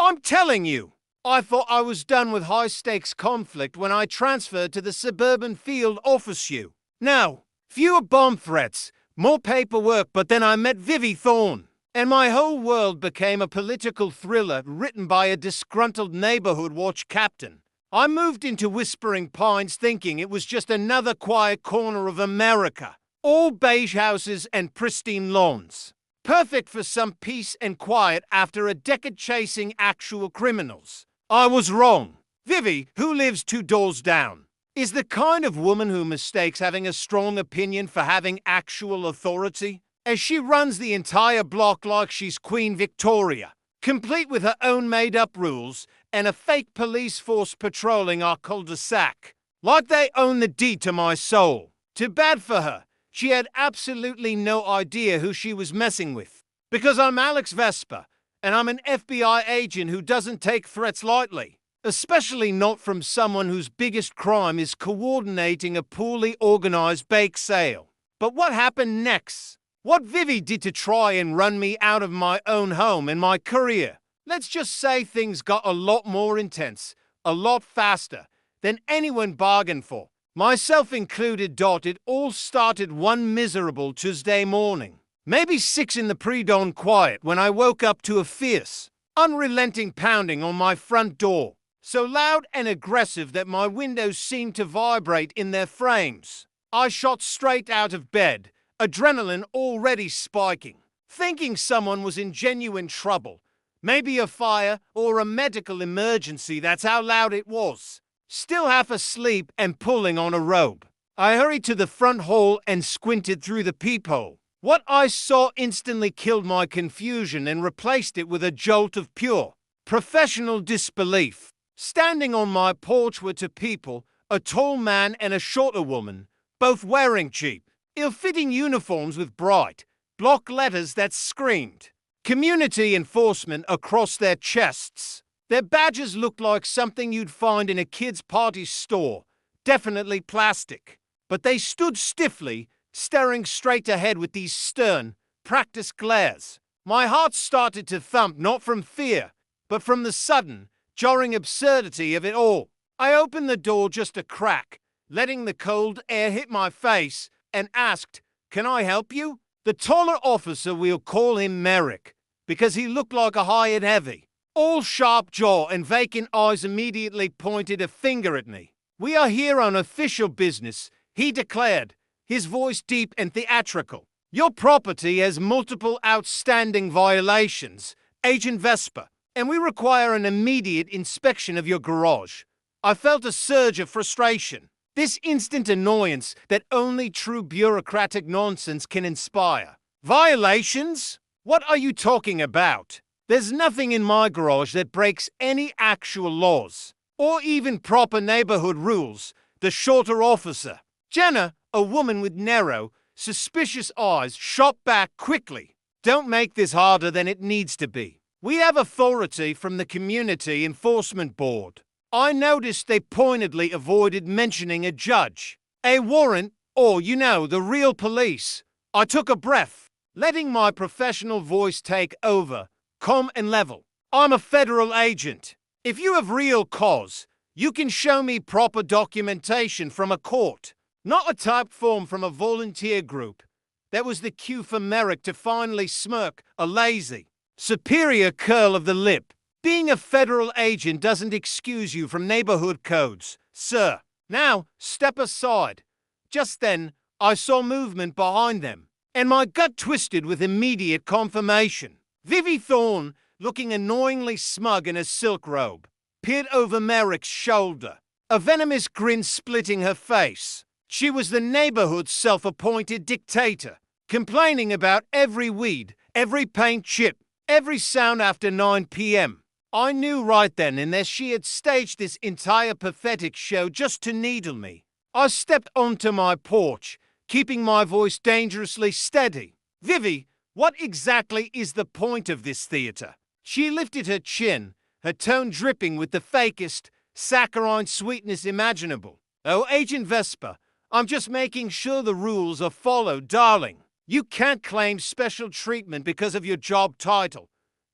I'm telling you, I thought I was done with high-stakes conflict when I transferred to the suburban field office you. Now, fewer bomb threats, more paperwork, but then I met Vivi Thorne, and my whole world became a political thriller written by a disgruntled neighborhood watch captain. I moved into Whispering Pines thinking it was just another quiet corner of America, all beige houses and pristine lawns. Perfect for some peace and quiet after a decade chasing actual criminals. I was wrong. Vivi, who lives 2 doors down, is the kind of woman who mistakes having a strong opinion for having actual authority, as she runs the entire block like she's Queen Victoria, complete with her own made-up rules and a fake police force patrolling our cul-de-sac. Like they own the deed to my soul. Too bad for her. She had absolutely no idea who she was messing with. Because I'm Alex Vesper, and I'm an FBI agent who doesn't take threats lightly. Especially not from someone whose biggest crime is coordinating a poorly organized bake sale. But what happened next? What Vivi did to try and run me out of my own home and my career? Let's just say things got a lot more intense, a lot faster, than anyone bargained for. Myself included. It all started one miserable Tuesday morning. Maybe 6 in the pre-dawn quiet when I woke up to a fierce, unrelenting pounding on my front door. So loud and aggressive that my windows seemed to vibrate in their frames. I shot straight out of bed, adrenaline already spiking, thinking someone was in genuine trouble. Maybe a fire or a medical emergency, that's how loud it was. Still half asleep and pulling on a robe, I hurried to the front hall and squinted through the peephole. What I saw instantly killed my confusion and replaced it with a jolt of pure, professional disbelief. Standing on my porch were 2 people, a tall man and a shorter woman, both wearing cheap, ill-fitting uniforms with bright, block letters that screamed community enforcement across their chests. Their badges looked like something you'd find in a kid's party store, definitely plastic. But they stood stiffly, staring straight ahead with these stern, practiced glares. My heart started to thump, not from fear, but from the sudden, jarring absurdity of it all. I opened the door just a crack, letting the cold air hit my face, and asked, "Can I help you?" The taller officer, we'll call him Merrick, because he looked like a high and heavy, all sharp jaw and vacant eyes, immediately pointed a finger at me. "We are here on official business," he declared, his voice deep and theatrical. "Your property has multiple outstanding violations, Agent Vesper, and we require an immediate inspection of your garage." I felt a surge of frustration, this instant annoyance that only true bureaucratic nonsense can inspire. Violations? What are you talking about? There's nothing in my garage that breaks any actual laws, or even proper neighborhood rules. The shorter officer, Jenna, a woman with narrow, suspicious eyes, shot back quickly. "Don't make this harder than it needs to be. We have authority from the Community Enforcement Board." I noticed they pointedly avoided mentioning a judge, a warrant, or, the real police. I took a breath, letting my professional voice take over, calm and level. "I'm a federal agent. If you have real cause, you can show me proper documentation from a court, not a typed form from a volunteer group." That was the cue for Merrick to finally smirk, a lazy, superior curl of the lip. "Being a federal agent doesn't excuse you from neighborhood codes, sir. Now, step aside." Just then, I saw movement behind them, and my gut twisted with immediate confirmation. Vivi Thorne, looking annoyingly smug in a silk robe, peered over Merrick's shoulder, a venomous grin splitting her face. She was the neighborhood's self-appointed dictator, complaining about every weed, every paint chip, every sound after 9 p.m. I knew right then and there she had staged this entire pathetic show just to needle me. I stepped onto my porch, keeping my voice dangerously steady. "Vivi, what exactly is the point of this theater?" She lifted her chin, her tone dripping with the fakest, saccharine sweetness imaginable. "Oh, Agent Vesper, I'm just making sure the rules are followed, darling. You can't claim special treatment because of your job title."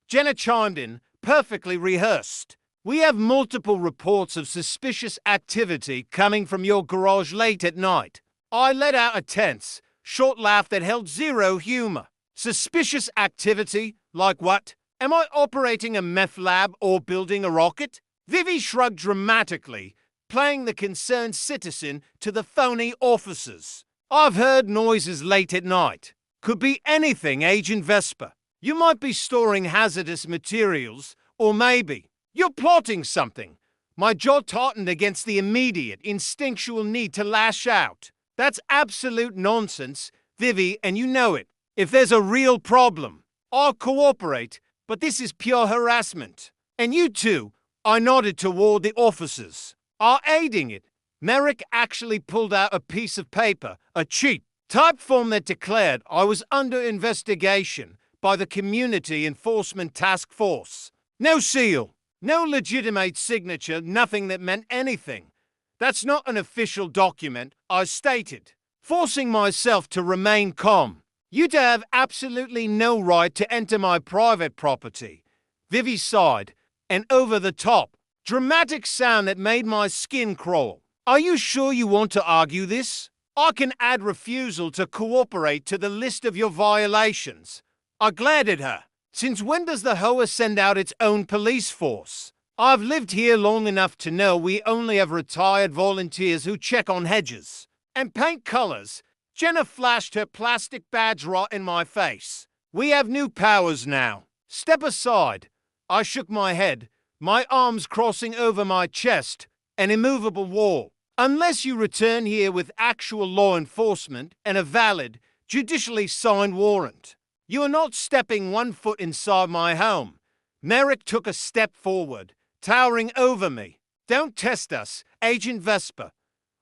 Jenna chimed in, perfectly rehearsed. We have multiple reports of suspicious activity coming from your garage late at night. I let out a tense, short laugh that held zero humor. Suspicious activity? Like what? Am I operating a meth lab or building a rocket? Vivi shrugged dramatically, playing the concerned citizen to the phony officers. I've heard noises late at night. Could be anything, Agent Vesper. You might be storing hazardous materials, or maybe you're plotting something. My jaw tightened against the immediate, instinctual need to lash out. That's absolute nonsense, Vivi, and you know it. If there's a real problem, I'll cooperate, but this is pure harassment. And you too, I nodded toward the officers, are aiding it. Merrick actually pulled out a piece of paper, a cheap type form that declared I was under investigation by the Community Enforcement Task Force. No seal, no legitimate signature, nothing that meant anything. That's not an official document, I stated, forcing myself to remain calm. You'd have absolutely no right to enter my private property. Vivi sighed, an over-the-top, dramatic sound that made my skin crawl. Are you sure you want to argue this? I can add refusal to cooperate to the list of your violations. I glared at her. Since when does the HOA send out its own police force? I've lived here long enough to know we only have retired volunteers who check on hedges and paint colors. Jenna flashed her plastic badge right in my face. We have new powers now. Step aside. I shook my head, my arms crossing over my chest, an immovable wall. Unless you return here with actual law enforcement and a valid, judicially signed warrant, you are not stepping 1 foot inside my home. Merrick took a step forward, towering over me. Don't test us, Agent Vesper.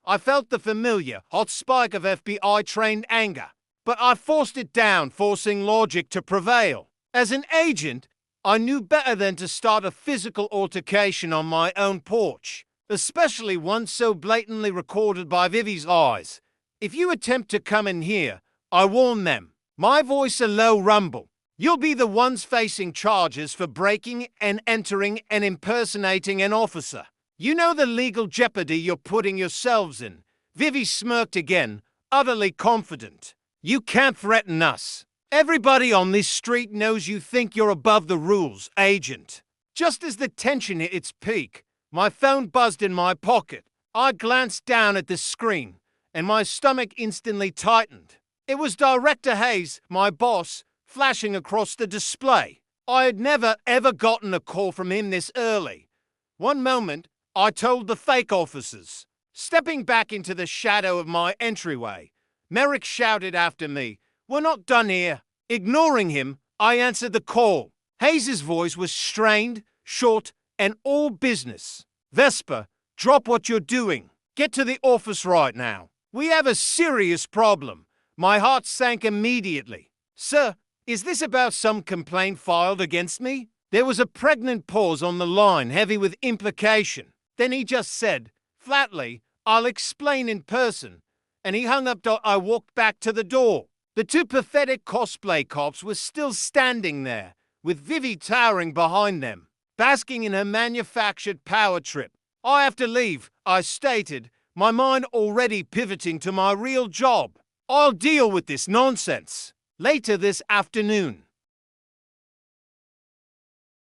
I felt the familiar, hot spike of FBI-trained anger, but I forced it down, forcing logic to prevail. As an agent, I knew better than to start a physical altercation on my own porch, especially one so blatantly recorded by Vivi's eyes. If you attempt to come in here, I warn them, my voice a low rumble, you'll be the ones facing charges for breaking and entering and impersonating an officer. You know the legal jeopardy you're putting yourselves in. Vivi smirked again, utterly confident. You can't threaten us. Everybody on this street knows you think you're above the rules, Agent. Just as the tension hit its peak, my phone buzzed in my pocket. I glanced down at the screen, and my stomach instantly tightened. It was Director Hayes, my boss, flashing across the display. I had never, ever gotten a call from him this early. One moment, I told the fake officers. Stepping back into the shadow of my entryway, Merrick shouted after me, "We're not done here." Ignoring him, I answered the call. Hayes' voice was strained, short, and all business. "Vesper, drop what you're doing. Get to the office right now. We have a serious problem." My heart sank immediately. "Sir, is this about some complaint filed against me?" There was a pregnant pause on the line, heavy with implication. Then he just said, flatly, "I'll explain in person." And he hung up. I walked back to the door. The two pathetic cosplay cops were still standing there, with Vivi towering behind them, basking in her manufactured power trip. "I have to leave," I stated, my mind already pivoting to my real job. "I'll deal with this nonsense later this afternoon."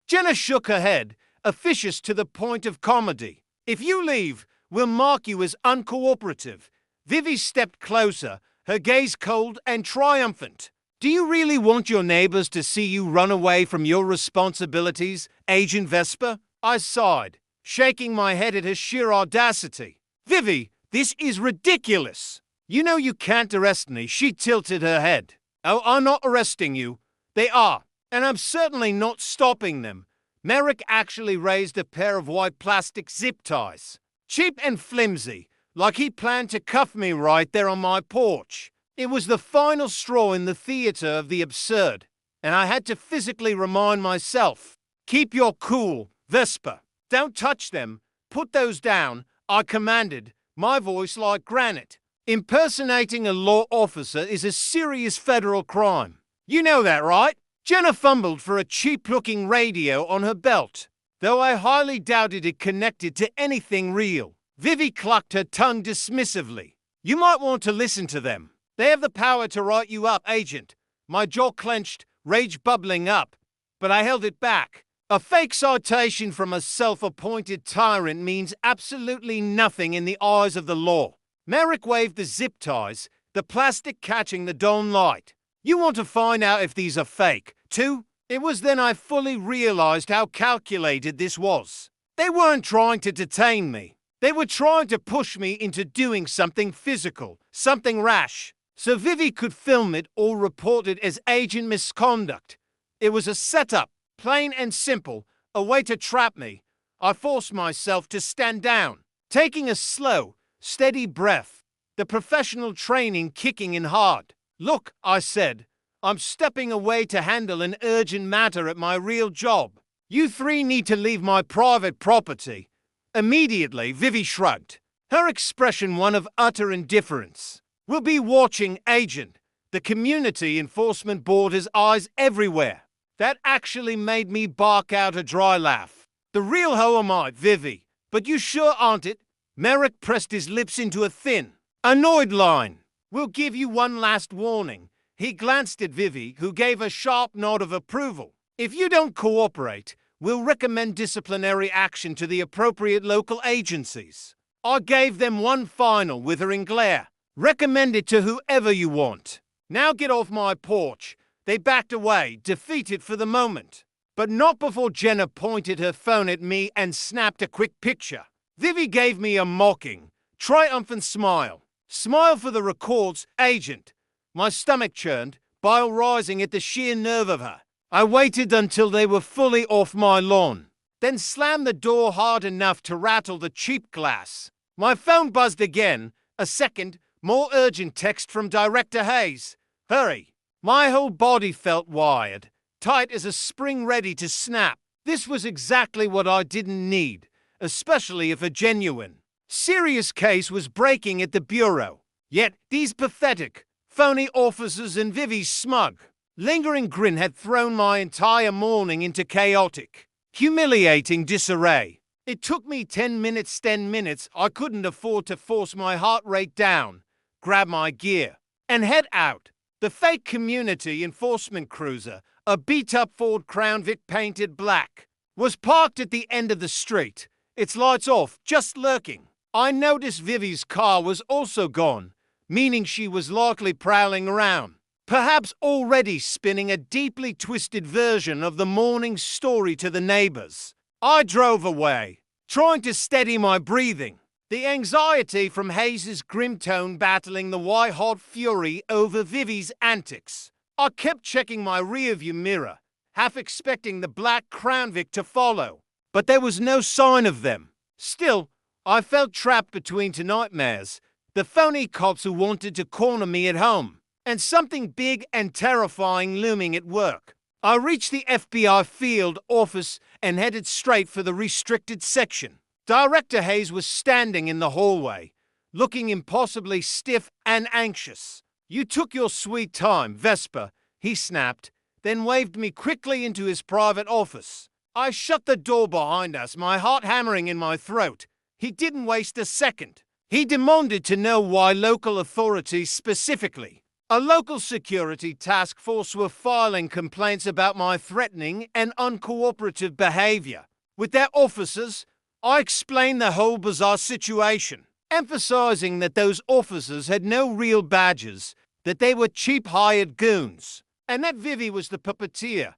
Jenna shook her head, officious to the point of comedy. "If you leave, we'll mark you as uncooperative." Vivi stepped closer, her gaze cold and triumphant. "Do you really want your neighbors to see you run away from your responsibilities, Agent Vesper?" I sighed, shaking my head at her sheer audacity. "Vivi, this is ridiculous. You know you can't arrest me." She tilted her head. "Oh, I'm not arresting you. They are, and I'm certainly not stopping them." Merrick actually raised a pair of white plastic zip ties, cheap and flimsy, like he planned to cuff me right there on my porch. It was the final straw in the theater of the absurd, and I had to physically remind myself, "Keep your cool, Vesper. Don't touch them. Put those down," I commanded, my voice like granite. "Impersonating a law officer is a serious federal crime. You know that, right?" Jenna fumbled for a cheap-looking radio on her belt, though I highly doubted it connected to anything real. Vivi clucked her tongue dismissively. You might want to listen to them. They have the power to write you up, Agent. My jaw clenched, rage bubbling up, but I held it back. A fake citation from a self-appointed tyrant means absolutely nothing in the eyes of the law. Merrick waved the zip ties, the plastic catching the dawn light. You want to find out if these are fake, too? It was then I fully realized how calculated this was. They weren't trying to detain me. They were trying to push me into doing something physical, something rash, so Vivi could film it or report it as agent misconduct. It was a setup, plain and simple, a way to trap me. I forced myself to stand down, taking a slow, steady breath, the professional training kicking in hard. Look, I said, I'm stepping away to handle an urgent matter at my real job. You three need to leave my private property. Immediately, Vivi shrugged, her expression one of utter indifference. We'll be watching, Agent. The Community Enforcement Board has eyes everywhere. That actually made me bark out a dry laugh. The real hoe am I, Vivi, but you sure aren't it? Merrick pressed his lips into a thin, annoyed line. We'll give you one last warning. He glanced at Vivi, who gave a sharp nod of approval. If you don't cooperate, we'll recommend disciplinary action to the appropriate local agencies. I gave them one final withering glare. Recommend it to whoever you want. Now get off my porch. They backed away, defeated for the moment. But not before Jenna pointed her phone at me and snapped a quick picture. Vivi gave me a mocking, triumphant smile. Smile for the records, Agent. My stomach churned, bile rising at the sheer nerve of her. I waited until they were fully off my lawn, then slammed the door hard enough to rattle the cheap glass. My phone buzzed again, a second, more urgent text from Director Hayes. Hurry. My whole body felt wired, tight as a spring ready to snap. This was exactly what I didn't need, especially if a genuine, serious case was breaking at the Bureau. Yet these pathetic, phony officers and Vivi's smug, lingering grin had thrown my entire morning into chaotic, humiliating disarray. It took me 10 minutes. I couldn't afford to force my heart rate down, grab my gear, and head out. The fake Community Enforcement Cruiser, a beat-up Ford Crown Vic painted black, was parked at the end of the street, its lights off, just lurking. I noticed Vivi's car was also gone, meaning she was likely prowling around, perhaps already spinning a deeply twisted version of the morning story to the neighbors. I drove away, trying to steady my breathing, the anxiety from Hayes' grim tone battling the white-hot fury over Vivi's antics. I kept checking my rearview mirror, half expecting the black Crown Vic to follow, but there was no sign of them. Still, I felt trapped between two nightmares, the phony cops who wanted to corner me at home, and something big and terrifying looming at work. I reached the FBI field office and headed straight for the restricted section. Director Hayes was standing in the hallway, looking impossibly stiff and anxious. You took your sweet time, Vesper, he snapped, then waved me quickly into his private office. I shut the door behind us, my heart hammering in my throat. He didn't waste a second. He demanded to know why local authorities, specifically a local security task force, were filing complaints about my threatening and uncooperative behavior with their officers. I explained the whole bizarre situation, emphasizing that those officers had no real badges, that they were cheap hired goons, and that Vivi was the puppeteer.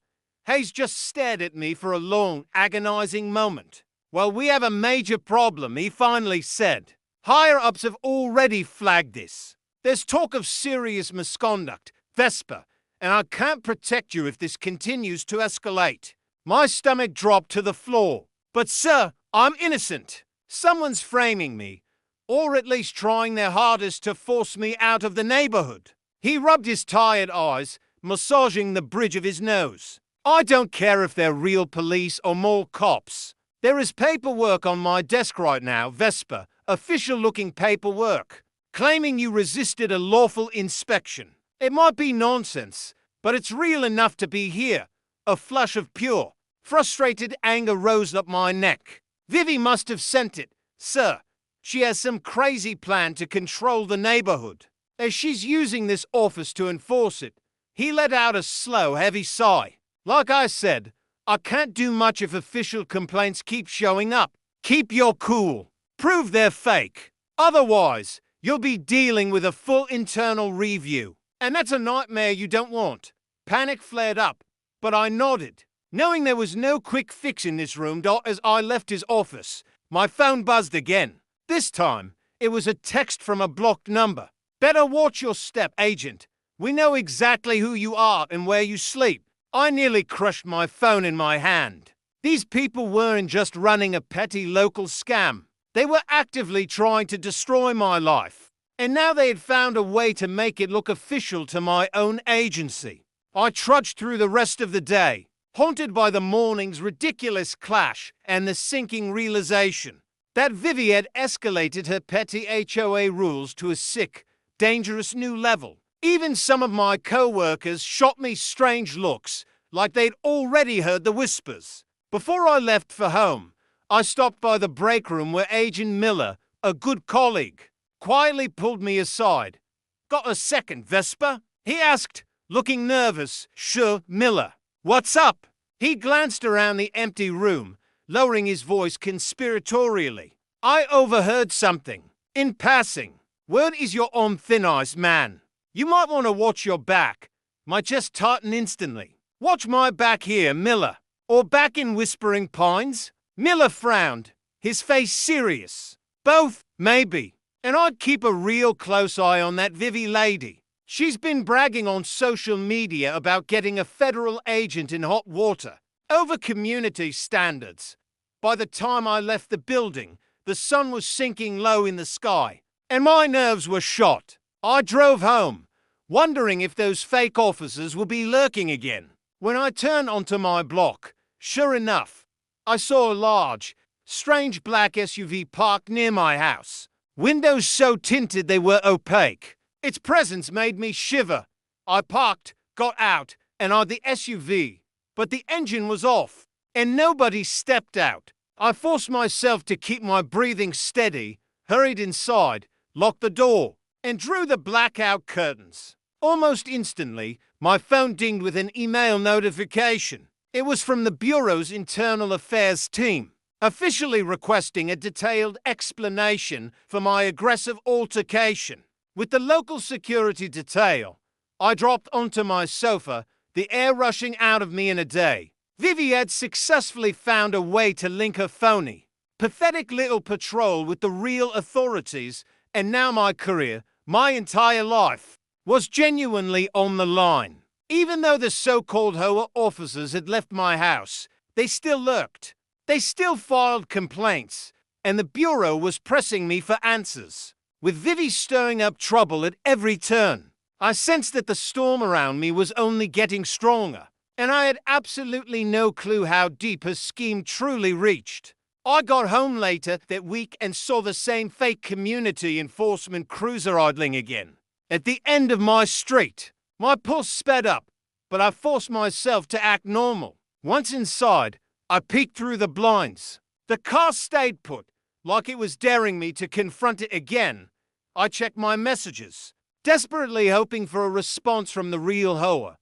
Hayes just stared at me for a long, agonizing moment. Well, we have a major problem, he finally said. Higher-ups have already flagged this. There's talk of serious misconduct, Vesper, and I can't protect you if this continues to escalate. My stomach dropped to the floor. But sir, I'm innocent. Someone's framing me, or at least trying their hardest to force me out of the neighborhood. He rubbed his tired eyes, massaging the bridge of his nose. I don't care if they're real police or mall cops. There is paperwork on my desk right now, Vesper, official-looking paperwork, claiming you resisted a lawful inspection. It might be nonsense, but it's real enough to be here. A flush of pure, frustrated anger rose up my neck. Vivi must have sent it, sir. She has some crazy plan to control the neighborhood, as she's using this office to enforce it. He let out a slow, heavy sigh. Like I said, I can't do much if official complaints keep showing up. Keep your cool. Prove they're fake. Otherwise, you'll be dealing with a full internal review. And that's a nightmare you don't want. Panic flared up, but I nodded. Knowing there was no quick fix in this room, as I left his office, my phone buzzed again. This time, it was a text from a blocked number. Better watch your step, agent. We know exactly who you are and where you sleep. I nearly crushed my phone in my hand. These people weren't just running a petty local scam. They were actively trying to destroy my life. And now they had found a way to make it look official to my own agency. I trudged through the rest of the day, haunted by the morning's ridiculous clash and the sinking realization that Vivi had escalated her petty HOA rules to a sick, dangerous new level. Even some of my co-workers shot me strange looks, like they'd already heard the whispers. Before I left for home, I stopped by the break room where Agent Miller, a good colleague, quietly pulled me aside. Got a second, Vesper? He asked, looking nervous. Sure, Miller. What's up? He glanced around the empty room, lowering his voice conspiratorially. I overheard something. In passing, word is you're on thin ice, man. You might want to watch your back. Might just tighten instantly. Watch my back here, Miller. Or back in Whispering Pines? Miller frowned, his face serious. Both, maybe. And I'd keep a real close eye on that Vivi lady. She's been bragging on social media about getting a federal agent in hot water, over community standards. By the time I left the building, the sun was sinking low in the sky, and my nerves were shot. I drove home, wondering if those fake officers would be lurking again. When I turned onto my block, sure enough, I saw a large, strange black SUV parked near my house. Windows so tinted they were opaque. Its presence made me shiver. I parked, got out, and eyed the SUV. But the engine was off, and nobody stepped out. I forced myself to keep my breathing steady, hurried inside, locked the door, and drew the blackout curtains. Almost instantly, my phone dinged with an email notification. It was from the Bureau's Internal Affairs team, officially requesting a detailed explanation for my aggressive altercation. With the local security detail, I dropped onto my sofa, the air rushing out of me in a day. Vivi had successfully found a way to link her phony, pathetic little patrol with the real authorities, and now my career, my entire life, was genuinely on the line. Even though the so-called HOA officers had left my house, they still lurked. They still filed complaints, and the Bureau was pressing me for answers. With Vivi stirring up trouble at every turn, I sensed that the storm around me was only getting stronger, and I had absolutely no clue how deep her scheme truly reached. I got home later that week and saw the same fake community enforcement cruiser idling again. At the end of my street, my pulse sped up, but I forced myself to act normal. Once inside, I peeked through the blinds. The car stayed put, like it was daring me to confront it again. I checked my messages, desperately hoping for a response from the real HOA,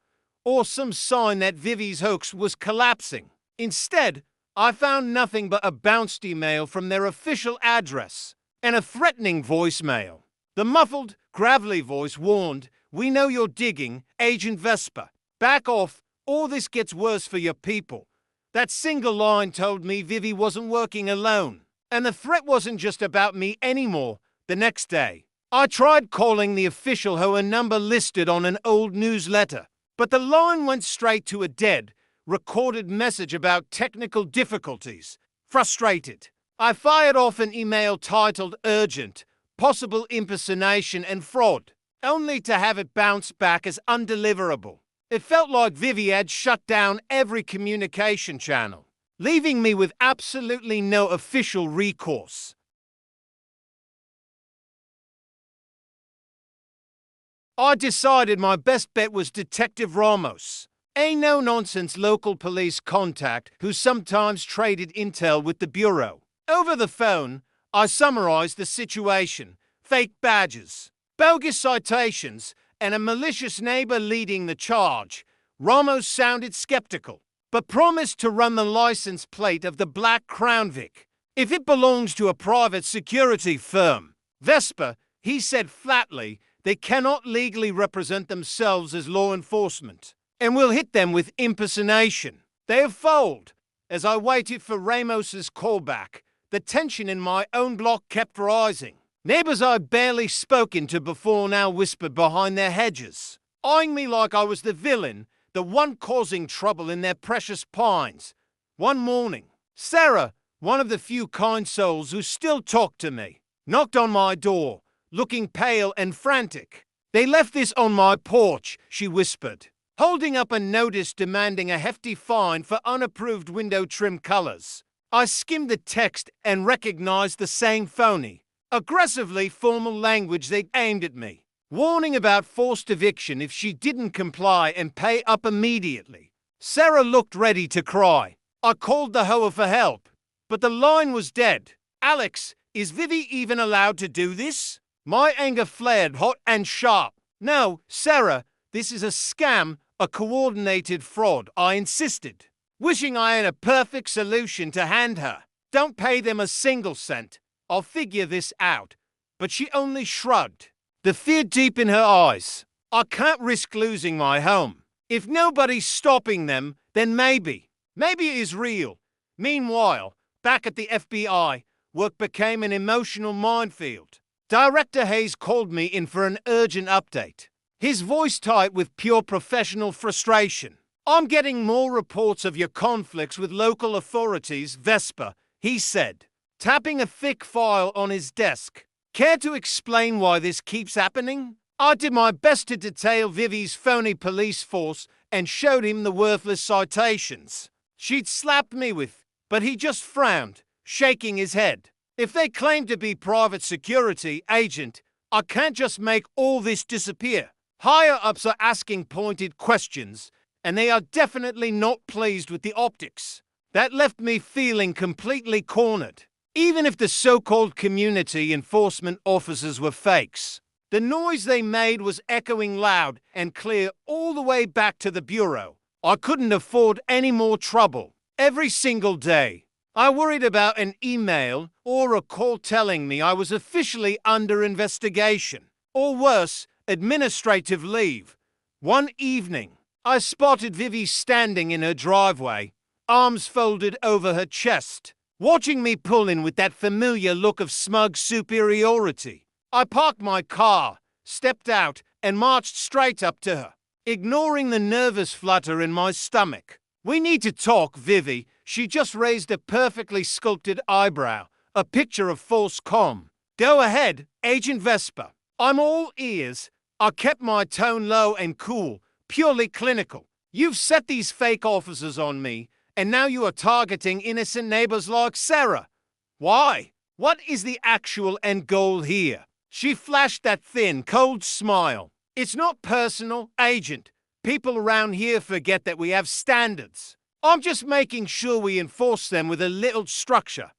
or some sign that Vivi's hoax was collapsing. Instead, I found nothing but a bounced email from their official address, and a threatening voicemail. The muffled, gravelly voice warned, "We know you're digging, Agent Vesper. Back off, or this gets worse for your people." That single line told me Vivi wasn't working alone, and the threat wasn't just about me anymore. The next day, I tried calling the official HOA number listed on an old newsletter, but the line went straight to a dead, recorded message about technical difficulties. Frustrated, I fired off an email titled Urgent, Possible Impersonation and Fraud, only to have it bounce back as undeliverable. It felt like Vivi had shut down every communication channel, leaving me with absolutely no official recourse. I decided my best bet was Detective Ramos, a no-nonsense local police contact who sometimes traded intel with the Bureau. Over the phone, I summarized the situation: fake badges, bogus citations, and a malicious neighbor leading the charge. Ramos sounded skeptical, but promised to run the license plate of the black Crown Vic if it belongs to a private security firm. Vespa, he said flatly, they cannot legally represent themselves as law enforcement, and will hit them with impersonation. They have folded. As I waited for Ramos's callback, the tension in my own block kept rising. Neighbors I'd barely spoken to before now whispered behind their hedges, eyeing me like I was the villain, the one causing trouble in their precious pines. One morning, Sarah, one of the few kind souls who still talked to me, knocked on my door, looking pale and frantic. "They left this on my porch," she whispered, holding up a notice demanding a hefty fine for unapproved window trim colors. I skimmed the text and recognized the same phony, aggressively formal language they aimed at me, warning about forced eviction if she didn't comply and pay up immediately. Sarah looked ready to cry. I called the hoa for help, but the line was dead. "Alex, is Vivi even allowed to do this?" My anger flared hot and sharp. "No, Sarah, this is a scam, a coordinated fraud," I insisted, wishing I had a perfect solution to hand her. "Don't pay them a single cent. I'll figure this out." But she only shrugged, the fear deep in her eyes. "I can't risk losing my home. If nobody's stopping them, then maybe it is real." Meanwhile, back at the FBI, work became an emotional minefield. Director Hayes called me in for an urgent update, his voice tight with pure professional frustration. "I'm getting more reports of your conflicts with local authorities, Vespa," he said, tapping a thick file on his desk. "Care to explain why this keeps happening?" I did my best to detail Vivi's phony police force and showed him the worthless citations she'd slapped me with, but he just frowned, shaking his head. "If they claim to be private security agent, I can't just make all this disappear. Higher-ups are asking pointed questions, and they are definitely not pleased with the optics." That left me feeling completely cornered. Even if the so-called community enforcement officers were fakes, the noise they made was echoing loud and clear all the way back to the Bureau. I couldn't afford any more trouble. Every single day, I worried about an email or a call telling me I was officially under investigation, or worse, administrative leave. One evening, I spotted Vivi standing in her driveway, arms folded over her chest, watching me pull in with that familiar look of smug superiority. I parked my car, stepped out, and marched straight up to her, ignoring the nervous flutter in my stomach. "We need to talk, Vivi." She just raised a perfectly sculpted eyebrow, a picture of false calm. "Go ahead, Agent Vespa. I'm all ears." I kept my tone low and cool, purely clinical. "You've set these fake officers on me, and now you are targeting innocent neighbors like Sarah. Why? What is the actual end goal here?" She flashed that thin, cold smile. "It's not personal, Agent. People around here forget that we have standards. I'm just making sure we enforce them with a little structure."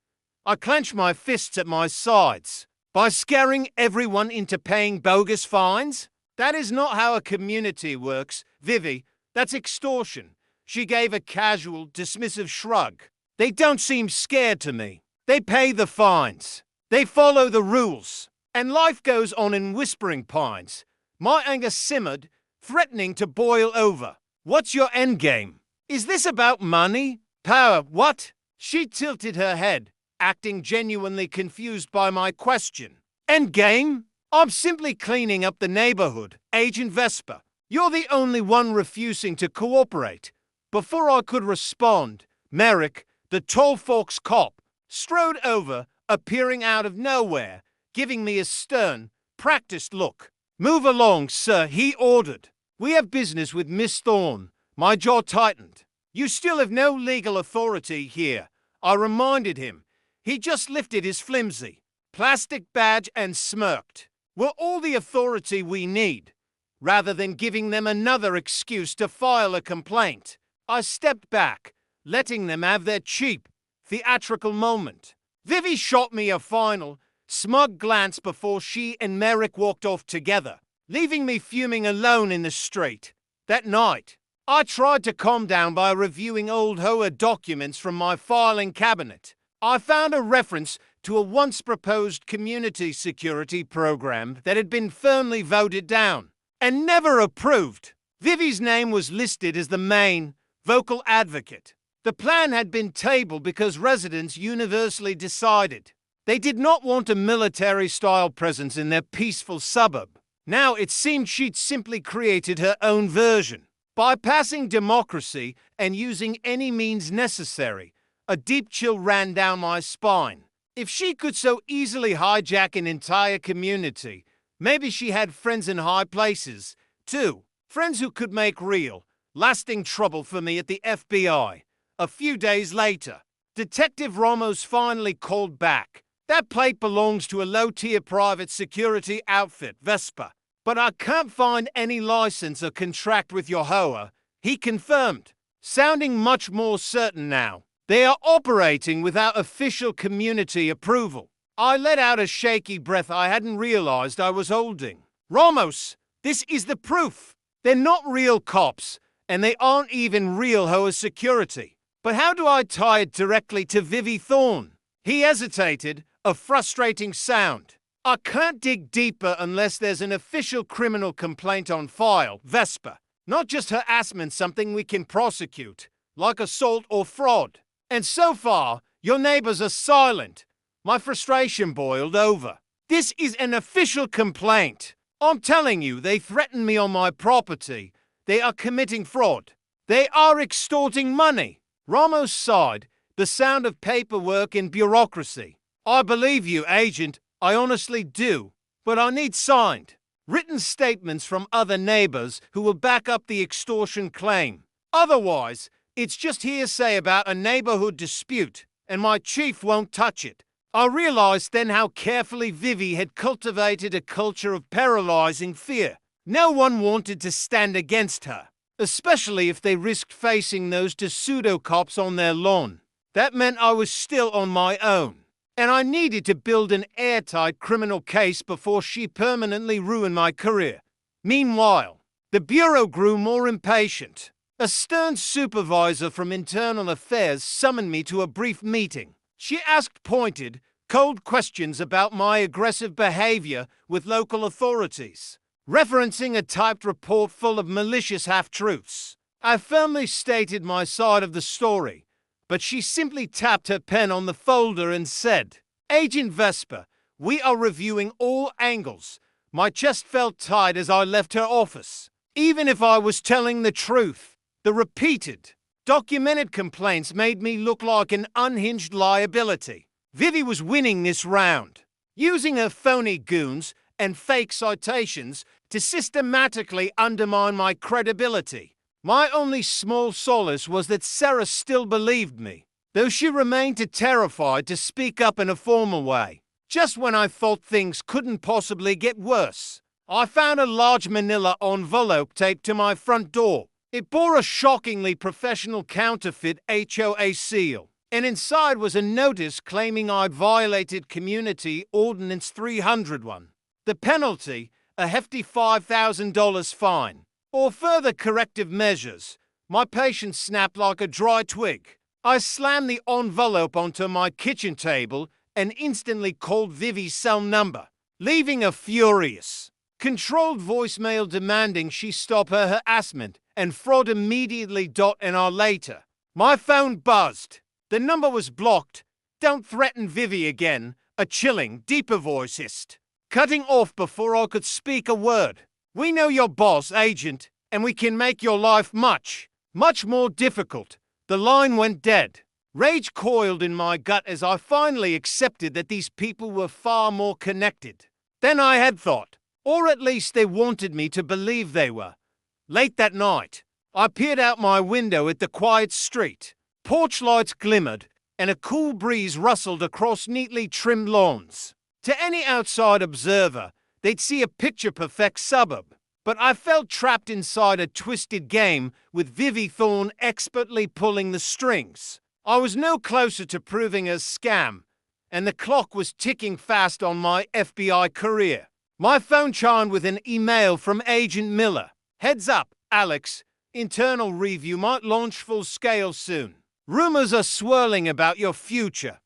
I clenched my fists at my sides. "By scaring everyone into paying bogus fines? That is not how a community works, Vivi. That's extortion." She gave a casual, dismissive shrug. "They don't seem scared to me. They pay the fines. They follow the rules. And life goes on in Whispering Pines." My anger simmered, threatening to boil over. "What's your endgame? Is this about money? Power? What?" She tilted her head, acting genuinely confused by my question. "Endgame? I'm simply cleaning up the neighborhood, Agent Vespa. You're the only one refusing to cooperate." Before I could respond, Merrick, the tall folks cop, strode over, appearing out of nowhere, giving me a stern, practiced look. "Move along, sir," he ordered. "We have business with Miss Thorne." My jaw tightened. "You still have no legal authority here," I reminded him. He just lifted his flimsy plastic badge and smirked. "We're all the authority we need." rather than giving them another excuse to file a complaint. I stepped back, letting them have their cheap, theatrical moment. Vivi shot me a final, smug glance before she and Merrick walked off together, leaving me fuming alone in the street. That night, I tried to calm down by reviewing old HOA documents from my filing cabinet. I found a reference to a once proposed community security program that had been firmly voted down and never approved. Vivi's name was listed as the main vocal advocate. The plan had been tabled because residents universally decided they did not want a military-style presence in their peaceful suburb. Now it seemed she'd simply created her own version. Bypassing democracy and using any means necessary, a deep chill ran down my spine. If she could so easily hijack an entire community, maybe she had friends in high places, too. Friends who could make real, lasting trouble for me at the FBI. A few days later, Detective Ramos finally called back. That plate belongs to a low-tier private security outfit, Vespa. But I can't find any license or contract with your HOA, he confirmed, sounding much more certain now. They are operating without official community approval. I let out a shaky breath I hadn't realized I was holding. Ramos, this is the proof. They're not real cops, and they aren't even real HOA security. But how do I tie it directly to Vivi Thorne? He hesitated, a frustrating sound. I can't dig deeper unless there's an official criminal complaint on file, Vespa. Not just harassment, something we can prosecute, like assault or fraud. And so far, your neighbors are silent. My frustration boiled over. This is an official complaint. I'm telling you, they threaten me on my property. They are committing fraud. They are extorting money. Ramos sighed, the sound of paperwork and bureaucracy. I believe you, Agent. I honestly do. But I need signed, written statements from other neighbors who will back up the extortion claim. Otherwise, it's just hearsay about a neighborhood dispute, and my chief won't touch it. I realized then how carefully Vivi had cultivated a culture of paralyzing fear. No one wanted to stand against her, especially if they risked facing those pseudo-cops on their lawn. That meant I was still on my own, and I needed to build an airtight criminal case before she permanently ruined my career. Meanwhile, the Bureau grew more impatient. A stern supervisor from Internal Affairs summoned me to a brief meeting. She asked pointed, cold questions about my aggressive behavior with local authorities, referencing a typed report full of malicious half-truths. I firmly stated my side of the story, but she simply tapped her pen on the folder and said, "Agent Vespa, we are reviewing all angles." My chest felt tight as I left her office. Even if I was telling the truth, the repeated, documented complaints made me look like an unhinged liability. Vivi was winning this round, using her phony goons and fake citations to systematically undermine my credibility. My only small solace was that Sarah still believed me, though she remained too terrified to speak up in a formal way. Just when I thought things couldn't possibly get worse, I found a large manila envelope taped to my front door. It bore a shockingly professional counterfeit HOA seal, and inside was a notice claiming I'd violated Community Ordinance 301. The penalty, a hefty $5,000 fine, or further corrective measures. My patience snapped like a dry twig. I slammed the envelope onto my kitchen table and instantly called Vivi's cell number, leaving a furious, controlled voicemail demanding she stop her harassment and fraud immediately. An hour later, my phone buzzed. The number was blocked. "Don't threaten Vivi again," a chilling, deeper voice hissed, cutting off before I could speak a word. "We know your boss, Agent, and we can make your life much more difficult." The line went dead. Rage coiled in my gut as I finally accepted that these people were far more connected than I had thought, or at least they wanted me to believe they were. Late that night, I peered out my window at the quiet street. Porch lights glimmered, and a cool breeze rustled across neatly trimmed lawns. To any outside observer, they'd see a picture-perfect suburb. but I felt trapped inside a twisted game with Vivi Thorne expertly pulling the strings. I was no closer to proving a scam, and the clock was ticking fast on my FBI career. My phone chimed with an email from Agent Miller. Heads up, Alex. Internal review might launch full scale soon. Rumors are swirling about your future.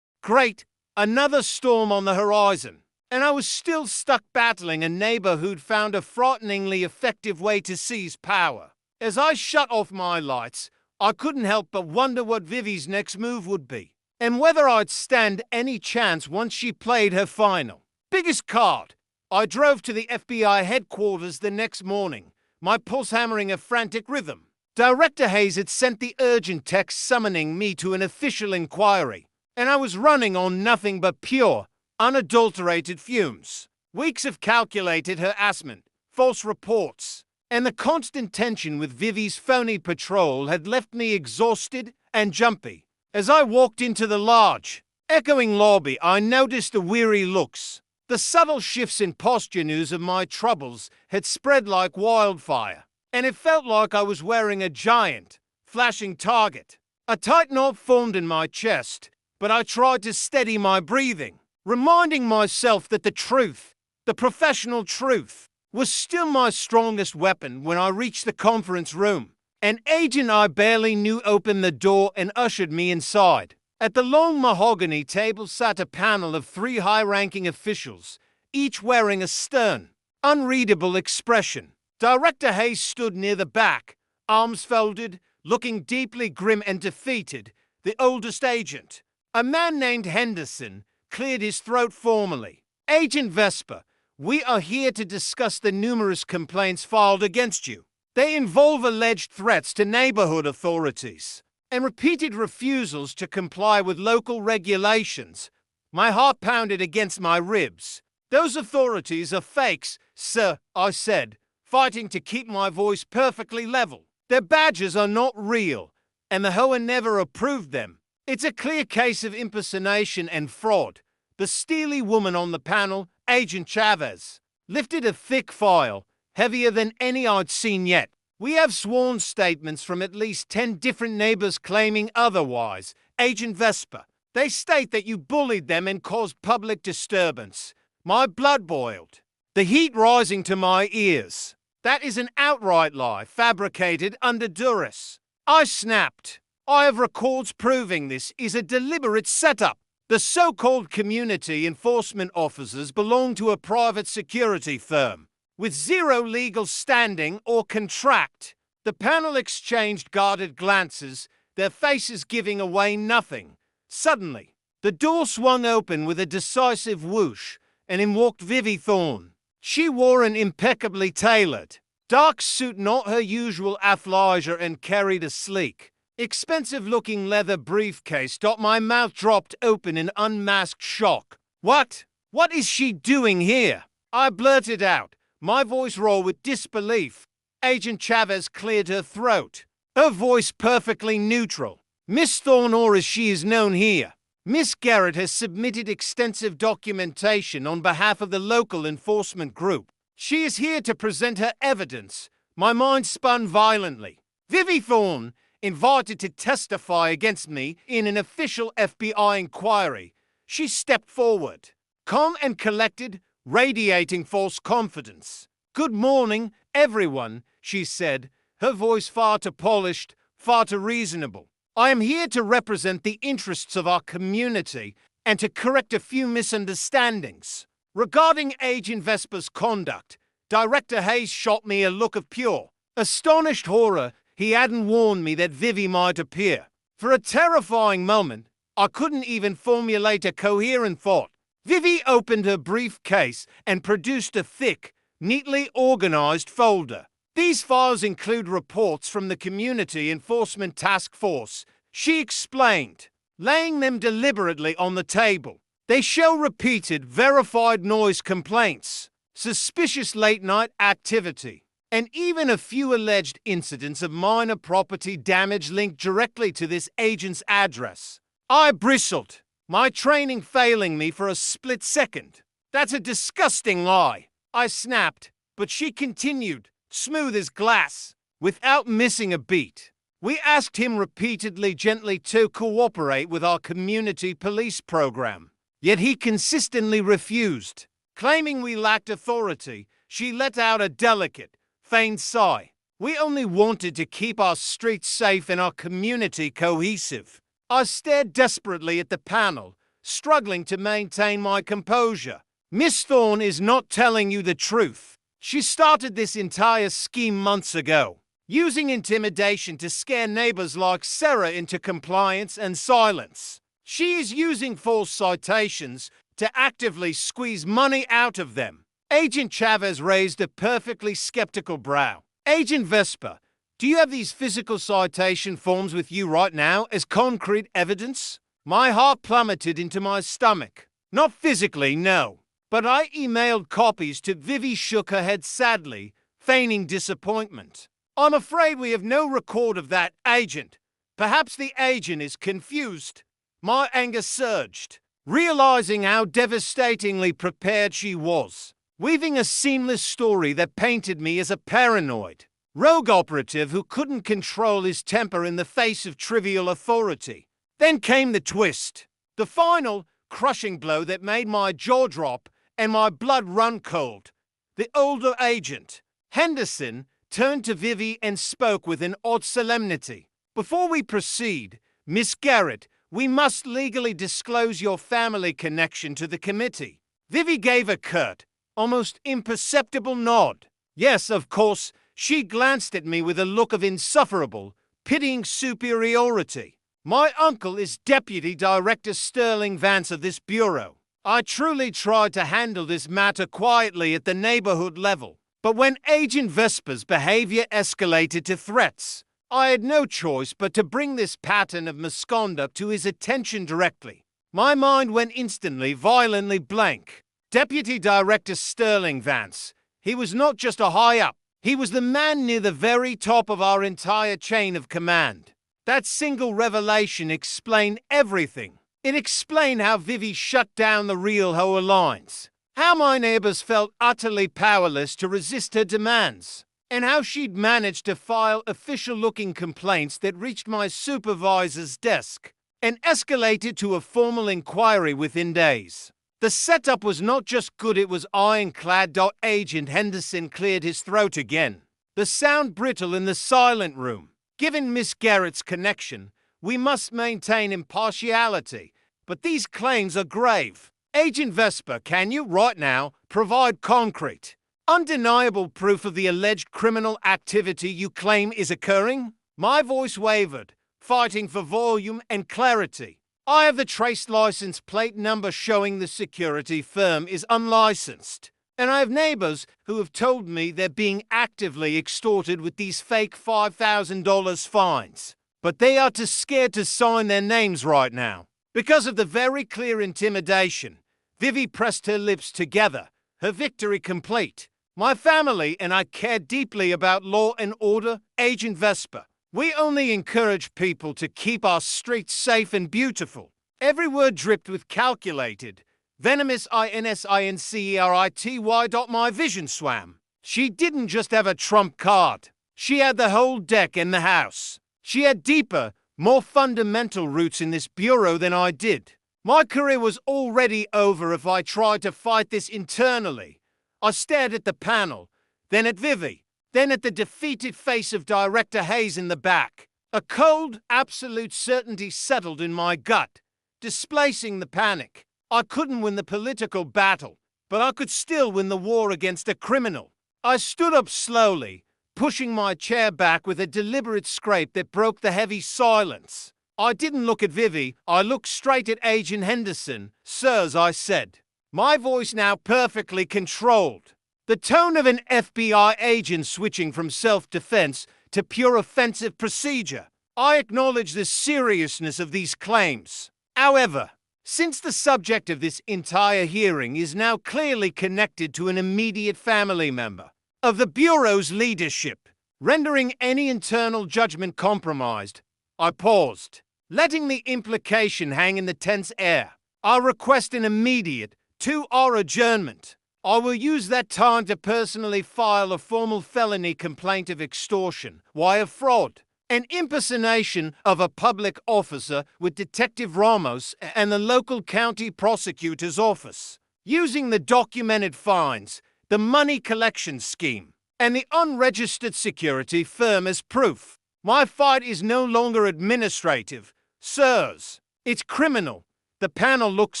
Great, another storm on the horizon. And I was still stuck battling a neighbor who'd found a frighteningly effective way to seize power. As I shut off my lights, I couldn't help but wonder what Vivi's next move would be, and whether I'd stand any chance once she played her final. Biggest card. I drove to the FBI headquarters the next morning, my pulse hammering a frantic rhythm. Director Hayes had sent the urgent text summoning me to an official inquiry, and I was running on nothing but pure, unadulterated fumes. Weeks of calculated harassment, false reports, and the constant tension with Vivi's phony patrol had left me exhausted and jumpy. As I walked into the large, echoing lobby, I noticed the weary looks. The subtle shifts in posture news of my troubles had spread like wildfire, and it felt like I was wearing a giant, flashing target. A tight knot formed in my chest, but I tried to steady my breathing, reminding myself that the truth, the professional truth, was still my strongest weapon when I reached the conference room. An agent I barely knew opened the door and ushered me inside. At the long mahogany table sat a panel of 3 high-ranking officials, each wearing a stern, unreadable expression. Director Hayes stood near the back, arms folded, looking deeply grim and defeated. The oldest agent, a man named Henderson, cleared his throat formally. Agent Vesper, we are here to discuss the numerous complaints filed against you. They involve alleged threats to neighborhood authorities and repeated refusals to comply with local regulations. My heart pounded against my ribs. Those authorities are fakes, sir, I said, fighting to keep my voice perfectly level. Their badges are not real, and the Hoa never approved them. It's a clear case of impersonation and fraud. The steely woman on the panel, Agent Chavez, lifted a thick file, heavier than any I'd seen yet. We have sworn statements from at least 10 different neighbors claiming otherwise. Agent Vesper, they state that you bullied them and caused public disturbance. My blood boiled, the heat rising to my ears. That is an outright lie, fabricated under duress. I snapped. I have records proving this is a deliberate setup. The so-called community enforcement officers belong to a private security firm, with zero legal standing or contract. The panel exchanged guarded glances, their faces giving away nothing. Suddenly, the door swung open with a decisive whoosh, and in walked Vivi Thorne. She wore an impeccably tailored, dark suit, not her usual athleisure, and carried a sleek, expensive-looking leather briefcase. My mouth dropped open in unmasked shock. What is she doing here? I blurted out, my voice raw with disbelief. Agent Chavez cleared her throat, her voice perfectly neutral. Miss Thorne, or as she is known here, Miss Garrett, has submitted extensive documentation on behalf of the local enforcement group. She is here to present her evidence. My mind spun violently. Vivi Thorne, invited to testify against me in an official FBI inquiry. She stepped forward, calm and collected, radiating false confidence. Good morning, everyone, she said, her voice far too polished, far too reasonable. I am here to represent the interests of our community and to correct a few misunderstandings. Regarding Agent Vesper's conduct, Director Hayes shot me a look of pure, astonished horror. He hadn't warned me that Vivi might appear. For a terrifying moment, I couldn't even formulate a coherent thought. Vivi opened her briefcase and produced a thick, neatly organized folder. These files include reports from the Community Enforcement Task Force, she explained, laying them deliberately on the table. They show repeated, verified noise complaints, suspicious late-night activity, and even a few alleged incidents of minor property damage linked directly to this agent's address. I bristled, my training failing me for a split second. That's a disgusting lie, I snapped, but she continued, smooth as glass, without missing a beat. We asked him repeatedly gently to cooperate with our community police program, yet he consistently refused. Claiming we lacked authority, she let out a delicate, feigned sigh. We only wanted to keep our streets safe and our community cohesive. I stared desperately at the panel, struggling to maintain my composure. Miss Thorne is not telling you the truth. She started this entire scheme months ago, using intimidation to scare neighbors like Sarah into compliance and silence. She is using false citations to actively squeeze money out of them. Agent Chavez raised a perfectly skeptical brow. Agent Vesper, do you have these physical citation forms with you right now as concrete evidence? My heart plummeted into my stomach. Not physically, no. But I emailed copies to Vivi. Shook her head sadly, feigning disappointment. I'm afraid we have no record of that, Agent. Perhaps the agent is confused. My anger surged, realizing how devastatingly prepared she was, weaving a seamless story that painted me as a paranoid rogue operative who couldn't control his temper in the face of trivial authority. Then came the twist, the final, crushing blow that made my jaw drop and my blood run cold. The older agent, Henderson, turned to Vivi and spoke with an odd solemnity. Before we proceed, Miss Garrett, we must legally disclose your family connection to the committee. Vivi gave a curt, almost imperceptible nod. Yes, of course. She glanced at me with a look of insufferable, pitying superiority. My uncle is Deputy Director Sterling Vance of this bureau. I truly tried to handle this matter quietly at the neighborhood level, but when Agent Vesper's behavior escalated to threats, I had no choice but to bring this pattern of misconduct to his attention directly. My mind went instantly, violently blank. Deputy Director Sterling Vance. He was not just a high-up. He was the man near the very top of our entire chain of command. That single revelation explained everything. It explained how Vivi shut down the real Hoa lines, how my neighbors felt utterly powerless to resist her demands, and how she'd managed to file official-looking complaints that reached my supervisor's desk and escalated to a formal inquiry within days. The setup was not just good, it was ironclad. Agent Henderson cleared his throat again, the sound brittle in the silent room. Given Miss Garrett's connection, we must maintain impartiality, but these claims are grave. Agent Vesper, can you, right now, provide concrete, undeniable proof of the alleged criminal activity you claim is occurring? My voice wavered, fighting for volume and clarity. I have the trace license plate number showing the security firm is unlicensed, and I have neighbors who have told me they're being actively extorted with these fake $5,000 fines. But they are too scared to sign their names right now. Because of the very clear intimidation, Vivi pressed her lips together, her victory complete. My family and I care deeply about law and order, Agent Vesper. We only encourage people to keep our streets safe and beautiful. Every word dripped with calculated, venomous insincerity. My vision swam. She didn't just have a trump card. She had the whole deck in the house. She had deeper, more fundamental roots in this bureau than I did. My career was already over if I tried to fight this internally. I stared at the panel, then at Vivi. Then at the defeated face of Director Hayes in the back. A cold, absolute certainty settled in my gut, displacing the panic. I couldn't win the political battle, but I could still win the war against a criminal. I stood up slowly, pushing my chair back with a deliberate scrape that broke the heavy silence. I didn't look at Vivi, I looked straight at Agent Henderson. Sirs, I said, my voice now perfectly controlled. The tone of an FBI agent switching from self-defense to pure offensive procedure. I acknowledge the seriousness of these claims. However, since the subject of this entire hearing is now clearly connected to an immediate family member of the Bureau's leadership, rendering any internal judgment compromised, I paused, letting the implication hang in the tense air. I request an immediate, 2-hour adjournment. I will use that time to personally file a formal felony complaint of extortion, wire fraud, and impersonation of a public officer with Detective Ramos and the local county prosecutor's office, using the documented fines, the money collection scheme, and the unregistered security firm as proof. My fight is no longer administrative, sirs. It's criminal. The panel looks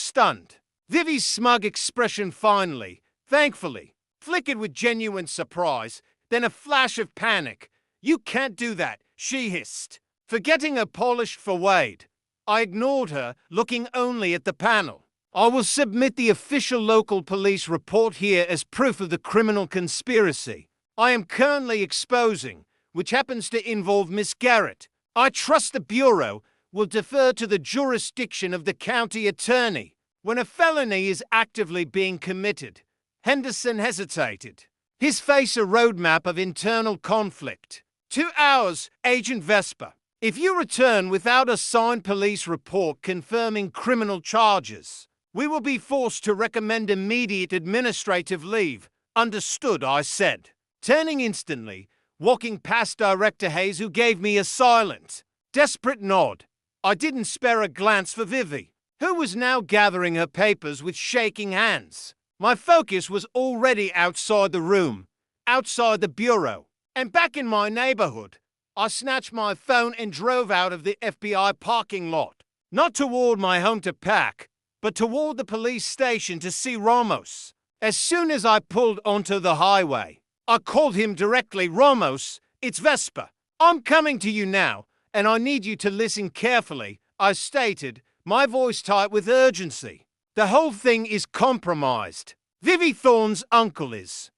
stunned. Vivi's smug expression finally, thankfully, flickered with genuine surprise, then a flash of panic. "You can't do that," she hissed. Forgetting her polish for Wade, I ignored her, looking only at the panel. "I will submit the official local police report here as proof of the criminal conspiracy I am currently exposing, which happens to involve Miss Garrett. I trust the Bureau will defer to the jurisdiction of the county attorney when a felony is actively being committed." Henderson hesitated, his face a roadmap of internal conflict. 2 hours, Agent Vesper. If you return without a signed police report confirming criminal charges, we will be forced to recommend immediate administrative leave. Understood, I said, turning instantly, walking past Director Hayes, who gave me a silent, desperate nod. I didn't spare a glance for Vivi, who was now gathering her papers with shaking hands. My focus was already outside the room, outside the Bureau, and back in my neighborhood. I snatched my phone and drove out of the FBI parking lot, not toward my home to pack, but toward the police station to see Ramos. As soon as I pulled onto the highway, I called him directly. "Ramos, it's Vesper. I'm coming to you now, and I need you to listen carefully," I stated, my voice tight with urgency. "The whole thing is compromised. Vivi Thorne's uncle is